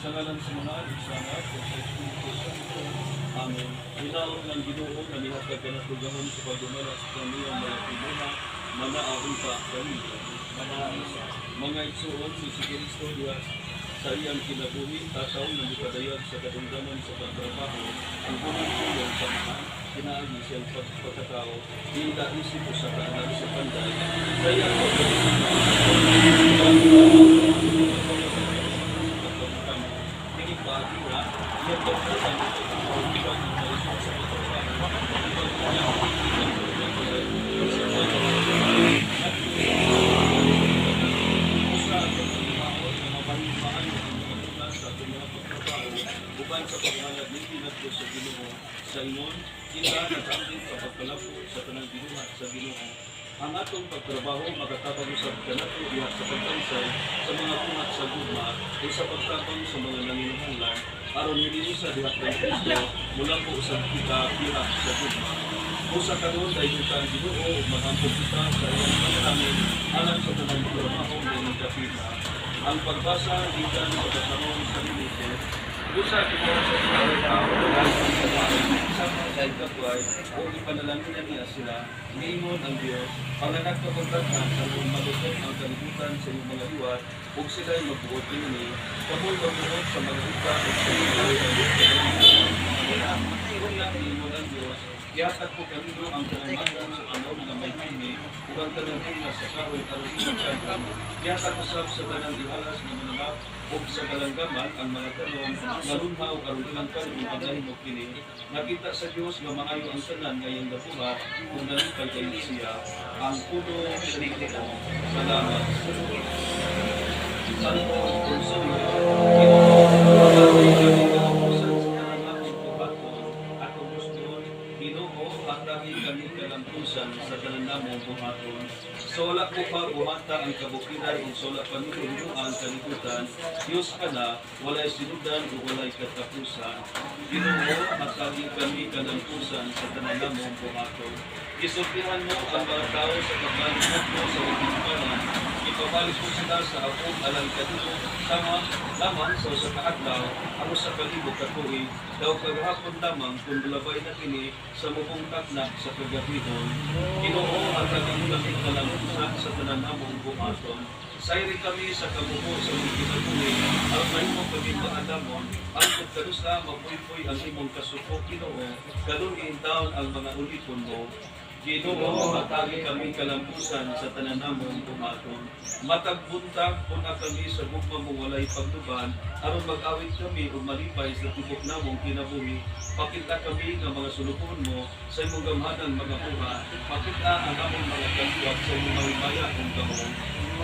Sa ngalan sa mga adik sa anak, o sa Espiritu Santo. Amen. Hinaon ng Ginoo na nihatag ka na tugahon sa pagdumala sa kaniyang mga piguna, manaahon pa kami. Mga igsuon si Kristo diya sa iyang kinabuhi, tataw na ipadayag sa kadunggaman sa pagtrabaho, ang bunang tulong sa mga kinaagi siyang pagkatao, hindi isip sa kaanak sa panday, sa iyang uban sa paghalag ni pinagdo sa Ginoo sa ingon kita nagambit sa pagkalapo sa tanang binuhat sa Ginoo. Ang atong pagtrabaho makatabang usab kanato diha sa pagkansay sa mga puhat sa gugma o sa pagtabang sa mga nanginahanglan aron hindi sa diha kay Kristo mula po sa kita diha sa gugma. Usa karon dahil kita ang Ginoo ug magampog kita sa iyang panalangin alang sa tanang trabaho nga nagkapita. Ang pagbasa gikan sa kasaron sa Leviticus usa kita sa dahil kapway o ipanalangin niya sila, ngayon ang Diyos, ang nagkakagatan sa kung malusot ang kalibutan sa iyong mga liwat, huwag sila'y magbuot ini, kamoy magbuot sa mga upa at sa mga liwat ang Diyos, ihatag po kanino ang kalamatan sa panahon na may kini, ug ang kanang sa kahoy karusin sa ihatag usab sa tanang ihalas ng mananap, ug sa kalanggaman ang mga tanong nalunhaw karon ilang karon pagahimo kini nakita sa Dios nga maayo ang tanan ngayong dapuhat kung nalipay kayo siya ang puno sa Ginoo. Salamat. Santo Consuelo, Ginoo, hatagi kami kalampusan sa tanan namong buhaton. So wala ko pa buhata ang kabukiran ug so wala pa nito ang kalibutan. Diyos ka na, walay sinudan o walay katapusan. Ginoo, hatagi kami kalampusan sa tanan namong buhaton. Isultihan mo ang mga tao sa pagbalibot mo sa lipunan. Ipabalik mo sila sa akong alang kanino sama lamang sa usa ka adlaw ang sa kalibog ka tuig daw paghapon lamang kung bulabay na kini sa mubong taknak sa kagabihon. Ginoo, hatagi mo kami kalampusan sa tanan namong buhaton. Sayri kami sa kabuho sa mga kinabuhi, ang mahimong kami maadamon, ang pagkadusa mapuy-puy ang imong kasuko, Ginoo, kalun iintaon ang mga ulipon mo. Ginoo, hatagi kami kalampusan sa tanan namong buhaton. Matagbuntag po na kami sa bugma mong walay pagluban, aron mag-awit kami o malipay sa tibok namong kinabuhi. Pakita kami nga mga sulupon mo sa imong gamhanan mga buha. Pakita ang aming mga kaliwat sa imong mawibaya kung kahong.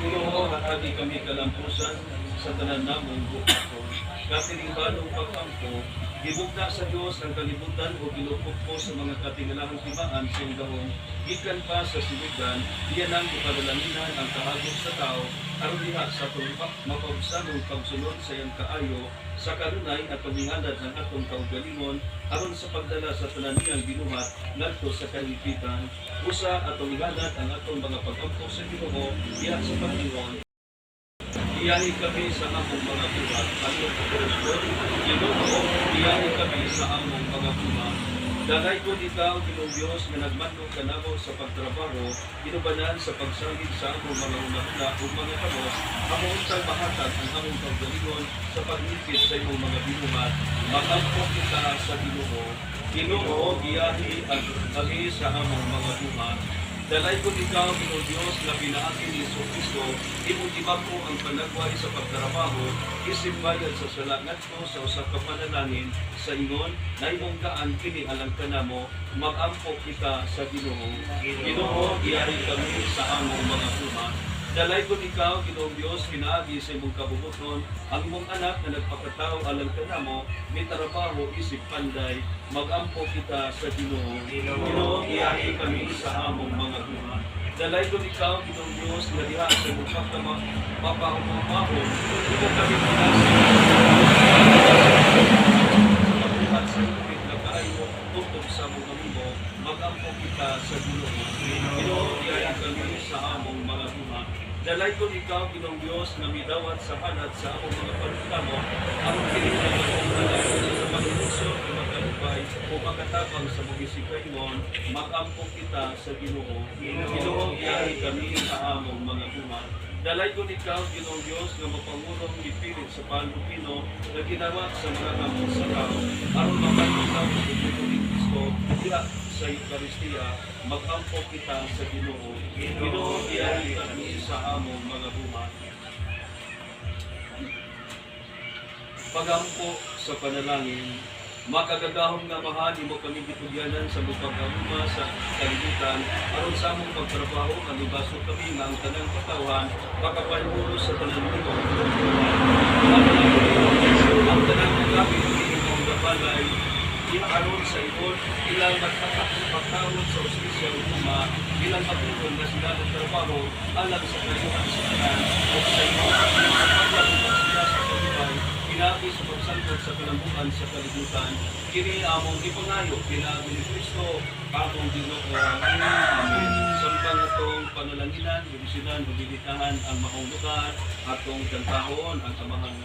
Ginoo, hatagi kami kalampusan sa tanan namong buhaton. Katiling banong pagkampo, gibugna sa Diyos ang kalibutan o gilupok po sa mga katingalahang timaan sa iyong dahong. Gikan pa sa siligan, iyan ang ipadalaminan ang kahagos sa tao, aron diha sa tulipak mapagsanong pagsunod sa iyang kaayo, sa kanunay at pamihanad ng atong kaugalingon, aron sa pagdala sa tananiyang binuhat, ngadto sa kahipitan. Usa at pamihanad ang atong mga pag-ampo sa Ginoo, diha sa Panginoon. Iyahin kami sa among mga buhat, Panginoon Kristo, Ginoo, iyahin kami sa among mga buhat. Dagay ko ikaw, Ginoong Diyos, na nagmanong kanamo sa pagtrabaho, inubanan sa pagsangit sa among mga unahula o mga kamos, among untang mahatag ang among paggalingon sa paglipit sa imong mga binuhat, makampo kita sa Ginoo. Ginoo, iyahi at kami sa among mga buhat. Dalay ko ikaw, Ginoo Diyos, na pinaakin ni Yesu Cristo, imutibak ko ang panagway sa pagtrabaho, isimbayad sa salangat mo sa usa ka panalangin, sa ingon, na imong daan kini alang kanamo, mag-ampo kita sa Ginoo. Ginoo, iyari kami sa among mga buhat. Dalay ko ikaw, Ginoong Diyos, pinaagi sa imong kabubuton, ang imong anak na nagpakatao alang kanamo, may trabaho isip panday, mag-ampo kita sa Ginoo. Ginoo, iyahi kami sa among mga buhat. Dalay ko ikaw, Ginoong Diyos, na diha sa imong papahumahon, ikaw kami pinasin sa ipit na kaayo, tutok sa mga limo, mag-ampo kita sa Ginoo. Ginoo, iyahi kami sa among mga buhat. Dalay ko ikaw, Ginoong Diyos, na midawat sa hanat sa among mga panutamo, ang pinagkakaunanan sa pag-ilusyon o magkalupay o pagkatapang sa mugisikaymon, makampok kita sa Ginoo. Ginoo, iyahi kami sa among mga buhat. Dalay ko ikaw, Ginoong Diyos, nga mapangulong ipilit sa palupino na ginawa sa mga among sakaw. Aron mapagkitaw sa Ginoo ni Kristo, diha sa Eucharistia, mag-ampok kita sa Ginoo. Ginoo, iyahi kami sa among mga buhat. Pagampo sa panalangin, makagagahom nga mahali mo kami gitugyanan sa mapagahuma sa kalibutan, aron sa among pagtrabaho, kanibaso kami nga ang tanang katawan, makapanmuro sa tanang nito. Ang tanang kagapit ng mga gapalay, aron sa ibon, ilang magpagkawon sa ospisya o kuma, ilang matulong na sila ng trabaho, alam sa kayuhan sa kanan, o sa ibon, paglalutan sila sa kalibay, pinabi sa pagsangkot sa kalambukan sa kalibutan, kini among ipangayo, pinabi ni Kristo, among Ginoo. Amen. Sampang atong panalanginan, bibisinan, bibitahan ang maong lugar, atong kantahon, ang amahan.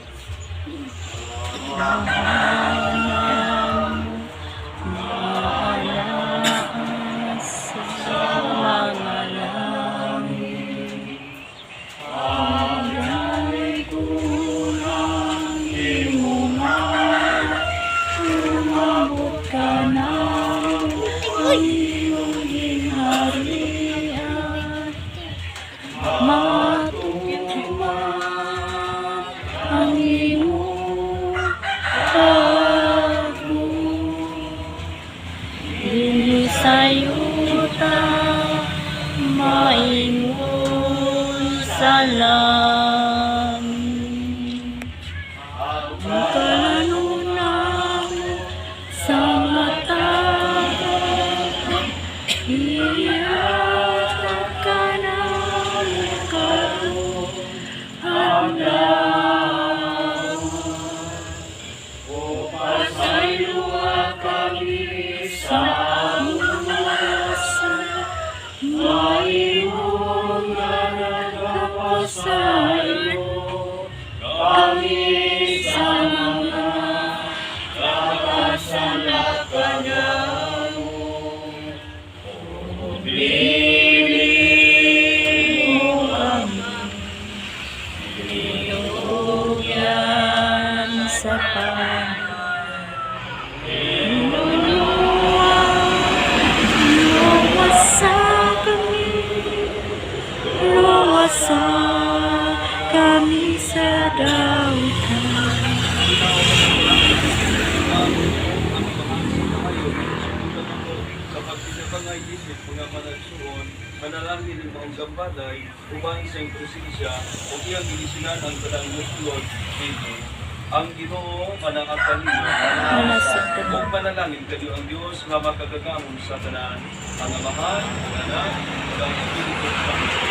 Sayuta maingon salam kanunan sa mata iyat ka na karon hanggang o pasayuwa kami sa Maimong nga nagpapasayo kami sa mga kapasalakan mo. Pili mo kami, tinugyan sa Luwasa kami sa dautan. Sa pagsinapangay isip, mga managsuon, manalangin ng maong gambaday, uban sa presensya, o iyang inisinan ang talang muslod, ang Ginoo manang kanino, kung panalangin kayo ang Diyos nga makagagamon sa tanan, ang Amahan, ang Anak, ang Espiritu Santo.